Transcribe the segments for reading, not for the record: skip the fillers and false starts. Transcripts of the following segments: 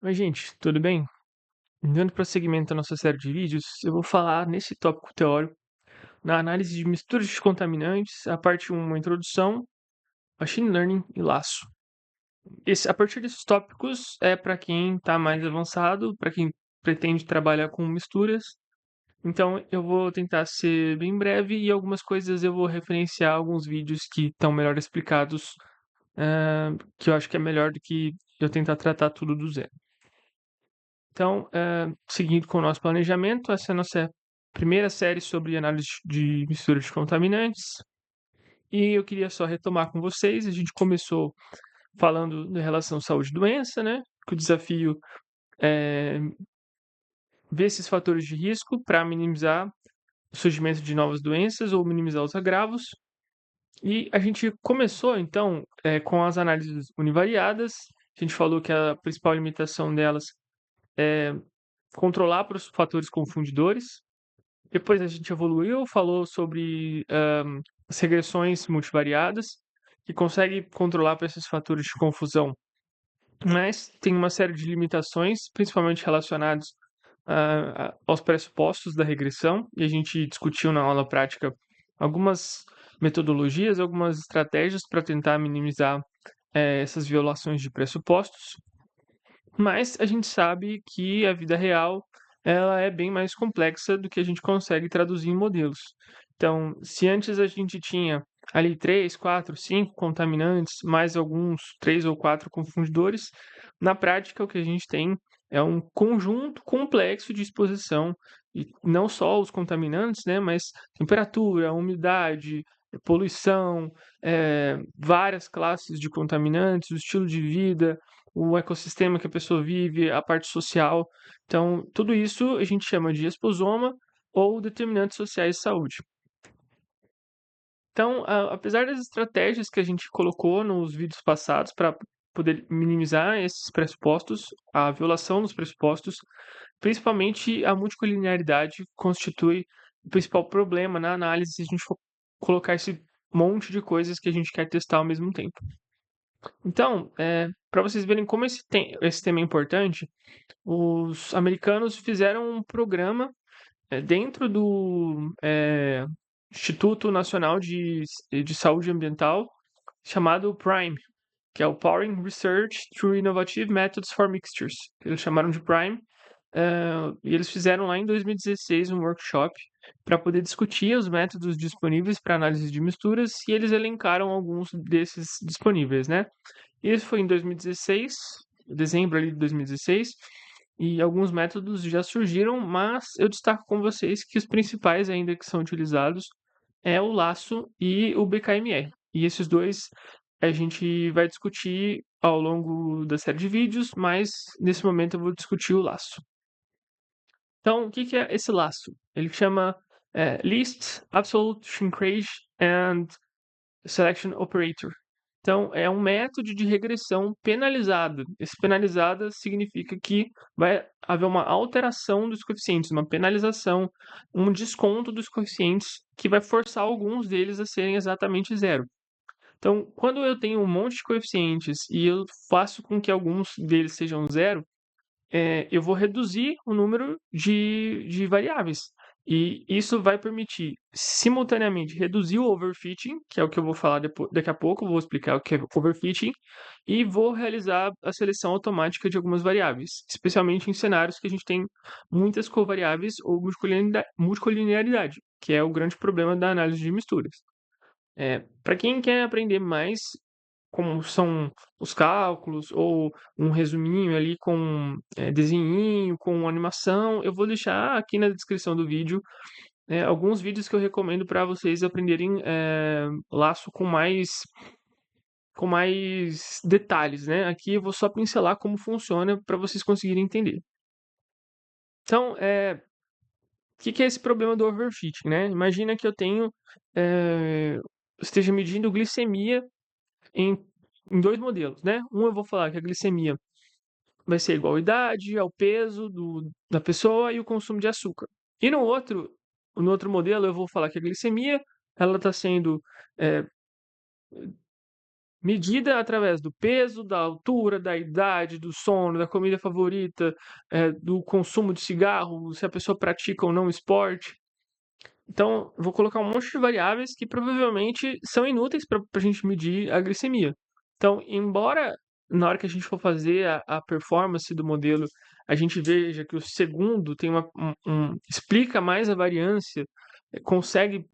Oi, gente, tudo bem? Dando prosseguimento à nossa série de vídeos, eu vou falar nesse tópico teórico na análise de misturas de contaminantes, a parte 1, uma introdução, machine learning e laço. A partir desses tópicos é para quem está mais avançado, para quem pretende trabalhar com misturas. Então eu vou tentar ser bem breve e algumas coisas eu vou referenciar alguns vídeos que estão melhor explicados, que eu acho que é melhor do que eu tentar tratar tudo do zero. Então, seguindo com o nosso planejamento, essa é a nossa primeira série sobre análise de mistura de contaminantes. E eu queria só retomar com vocês. A gente começou falando da relação saúde e doença, né? Que o desafio é ver esses fatores de risco para minimizar o surgimento de novas doenças ou minimizar os agravos. E a gente começou, então, com as análises univariadas. A gente falou que a principal limitação delas é controlar para os fatores confundidores. Depois a gente evoluiu, falou sobre as regressões multivariadas, que consegue controlar para esses fatores de confusão, mas tem uma série de limitações, principalmente relacionados aos pressupostos da regressão, e a gente discutiu na aula prática algumas metodologias, algumas estratégias para tentar minimizar essas violações de pressupostos. Mas a gente sabe que a vida real ela é bem mais complexa do que a gente consegue traduzir em modelos. Então, se antes a gente tinha ali 3, 4, 5 contaminantes, mais alguns 3 ou 4 confundidores, na prática o que a gente tem é um conjunto complexo de exposição, e não só os contaminantes, né, mas temperatura, umidade, poluição, várias classes de contaminantes, o estilo de vida, o ecossistema que a pessoa vive, a parte social. Então, tudo isso a gente chama de exposoma ou determinantes sociais de saúde. Então, apesar das estratégias que a gente colocou nos vídeos passados para poder minimizar esses pressupostos, a violação dos pressupostos, principalmente a multicolinearidade constitui o principal problema na análise se a gente for colocar esse monte de coisas que a gente quer testar ao mesmo tempo. Então, para vocês verem como esse tema é importante, os americanos fizeram um programa dentro do Instituto Nacional de Saúde Ambiental chamado PRIME, que é o Powering Research Through Innovative Methods for Mixtures. Eles chamaram de PRIME. E eles fizeram lá em 2016 um workshop para poder discutir os métodos disponíveis para análise de misturas e eles elencaram alguns desses disponíveis, né? Isso foi em 2016, dezembro ali de 2016, e alguns métodos já surgiram, mas eu destaco com vocês que os principais ainda que são utilizados é o laço e o BKMR. E esses dois a gente vai discutir ao longo da série de vídeos, mas nesse momento eu vou discutir o laço. Então, o que que é esse laço? Ele chama Least Absolute Shrinkage and Selection Operator. Então, é um método de regressão penalizada. Esse penalizada significa que vai haver uma alteração dos coeficientes, uma penalização, um desconto dos coeficientes que vai forçar alguns deles a serem exatamente zero. Então, quando eu tenho um monte de coeficientes e eu faço com que alguns deles sejam zero, eu vou reduzir o número de variáveis. E isso vai permitir, simultaneamente, reduzir o overfitting, que é o que eu vou falar daqui a pouco, vou explicar o que é overfitting, e vou realizar a seleção automática de algumas variáveis, especialmente em cenários que a gente tem muitas covariáveis ou multicolinearidade, que é o grande problema da análise de misturas. Para quem quer aprender mais como são os cálculos, ou um resuminho ali com desenhinho, com animação, eu vou deixar aqui na descrição do vídeo alguns vídeos que eu recomendo para vocês aprenderem laço com mais detalhes, né? Aqui eu vou só pincelar como funciona para vocês conseguirem entender. Então, o que que é esse problema do overfitting, né? Imagina que eu esteja medindo glicemia em, em dois modelos, né? Um eu vou falar que a glicemia vai ser igual à idade, ao peso da pessoa e o consumo de açúcar. E no outro modelo eu vou falar que a glicemia ela está sendo é, medida através do peso, da altura, da idade, do sono, da comida favorita, do consumo de cigarro, se a pessoa pratica ou não esporte. Então, vou colocar um monte de variáveis que provavelmente são inúteis para a gente medir a glicemia. Então, embora na hora que a gente for fazer a performance do modelo, a gente veja que o segundo tem explica mais a variância, eh, consegue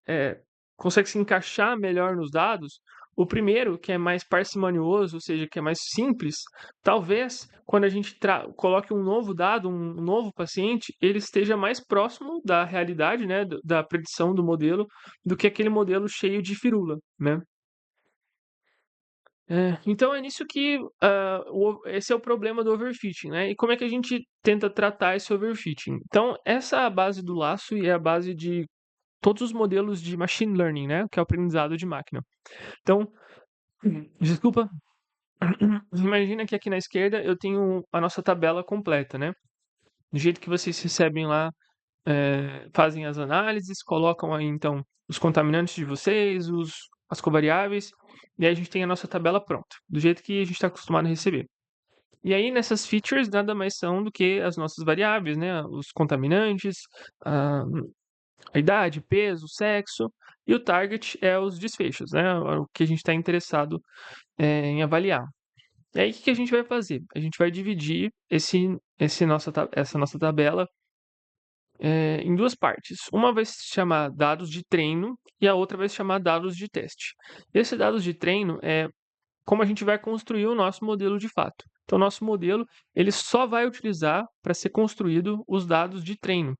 é, consegue se encaixar melhor nos dados. O primeiro, que é mais parcimonioso, ou seja, que é mais simples, talvez quando a gente coloque um novo dado, um novo paciente, ele esteja mais próximo da realidade, né, da predição do modelo, do que aquele modelo cheio de firula, né? Então é nisso que esse é o problema do overfitting, né? E como é que a gente tenta tratar esse overfitting? Então, essa é a base do laço e é a base de todos os modelos de machine learning, né? Que é o aprendizado de máquina. Então, desculpa, imagina que aqui na esquerda eu tenho a nossa tabela completa, né? Do jeito que vocês recebem lá, fazem as análises, colocam aí então os contaminantes de vocês, as covariáveis, e aí a gente tem a nossa tabela pronta, do jeito que a gente está acostumado a receber. E aí nessas features nada mais são do que as nossas variáveis, né? Os contaminantes, a, a idade, peso, sexo, e o target é os desfechos, né? O que a gente está interessado em avaliar. E aí, o que a gente vai fazer? A gente vai dividir essa nossa tabela em duas partes. Uma vai se chamar dados de treino e a outra vai se chamar dados de teste. Esse dados de treino é como a gente vai construir o nosso modelo de fato. Então, o nosso modelo ele só vai utilizar para ser construído os dados de treino.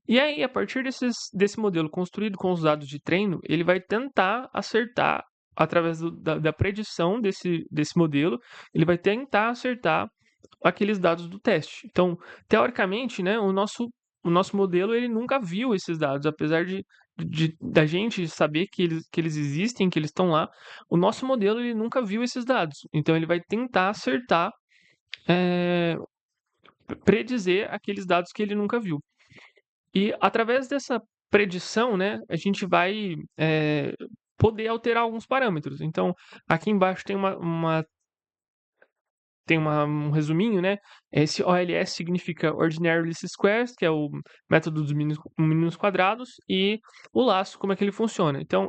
E aí, a partir desse modelo construído com os dados de treino, ele vai tentar acertar, através da predição desse modelo, ele vai tentar acertar aqueles dados do teste. Então, teoricamente, né, o nosso modelo ele nunca viu esses dados, apesar da gente saber que eles existem, que eles estão lá, o nosso modelo ele nunca viu esses dados. Então, ele vai tentar acertar, é, predizer aqueles dados que ele nunca viu. E através dessa predição, né, a gente vai poder alterar alguns parâmetros. Então, aqui embaixo tem um resuminho, né? Esse OLS significa Ordinary Least Squares, que é o método dos mínimos quadrados, e o laço, como é que ele funciona. Então,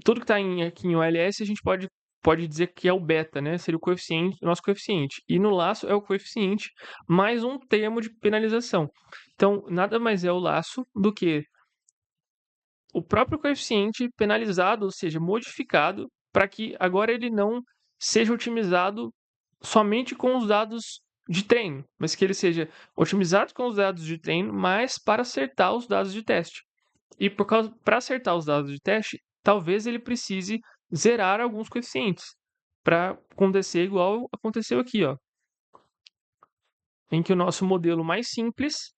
tudo que está aqui em OLS a gente pode dizer que é o beta, né? Seria o nosso coeficiente. E no laço é o coeficiente mais um termo de penalização. Então, nada mais é o laço do que o próprio coeficiente penalizado, ou seja, modificado, para que agora ele não seja otimizado somente com os dados de treino, mas que ele seja otimizado com os dados de treino, mas para acertar os dados de teste. E para acertar os dados de teste, talvez ele precise zerar alguns coeficientes para acontecer igual aconteceu aqui, ó, em que o nosso modelo mais simples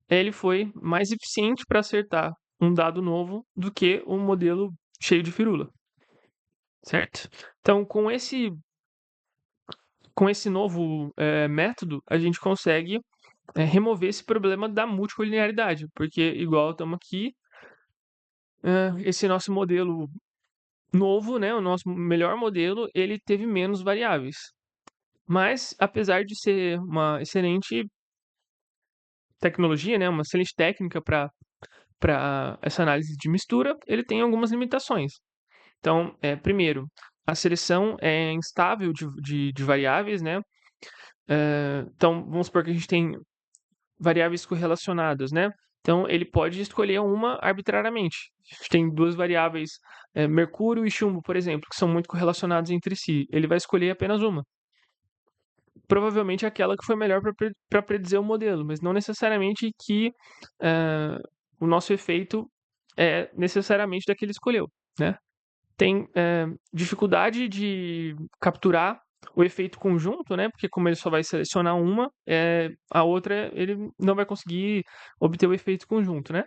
ele foi mais eficiente para acertar um dado novo do que um modelo cheio de firula, certo? Então, com esse novo método, a gente consegue remover esse problema da multicolinearidade, porque igual estamos aqui, esse nosso modelo novo, né, o nosso melhor modelo, ele teve menos variáveis. Mas, apesar de ser uma excelente tecnologia, né, uma excelente técnica para essa análise de mistura, ele tem algumas limitações. Então, primeiro, a seleção é instável de variáveis, né? Então, vamos supor que a gente tem variáveis correlacionadas, né? Então, ele pode escolher uma arbitrariamente. A gente tem duas variáveis, mercúrio e chumbo, por exemplo, que são muito correlacionadas entre si. Ele vai escolher apenas uma. Provavelmente aquela que foi melhor para predizer o modelo, mas não necessariamente que o nosso efeito é necessariamente da que ele escolheu, né? Tem dificuldade de capturar o efeito conjunto, né? Porque como ele só vai selecionar uma, a outra ele não vai conseguir obter o efeito conjunto, né?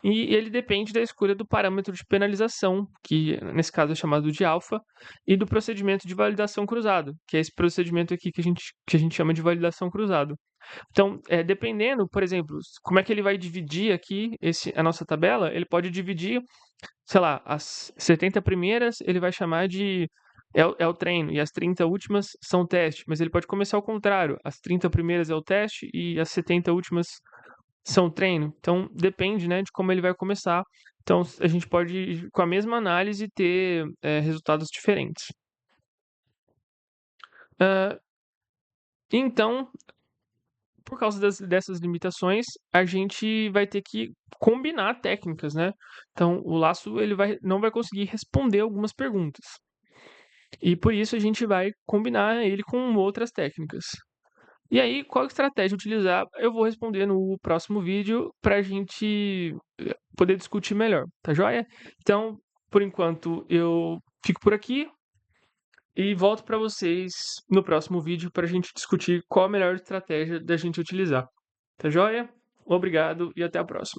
E ele depende da escolha do parâmetro de penalização, que nesse caso é chamado de alfa, e do procedimento de validação cruzado, que é esse procedimento aqui que a gente chama de validação cruzado. Então, dependendo, por exemplo, como é que ele vai dividir aqui a nossa tabela, ele pode dividir sei lá, as 70 primeiras ele vai chamar de é o treino, e as 30 últimas são o teste, mas ele pode começar ao contrário, as 30 primeiras é o teste e as 70 últimas são treino. Então depende, né, de como ele vai começar. Então a gente pode, com a mesma análise, ter resultados diferentes. Ah, então, por causa dessas limitações, a gente vai ter que combinar técnicas, né? Então, o laço não vai conseguir responder algumas perguntas. E por isso a gente vai combinar ele com outras técnicas. E aí, qual estratégia utilizar? Eu vou responder no próximo vídeo para a gente poder discutir melhor, tá joia? Então, por enquanto, eu fico por aqui e volto para vocês no próximo vídeo para a gente discutir qual a melhor estratégia da gente utilizar. Tá joia? Obrigado e até a próxima.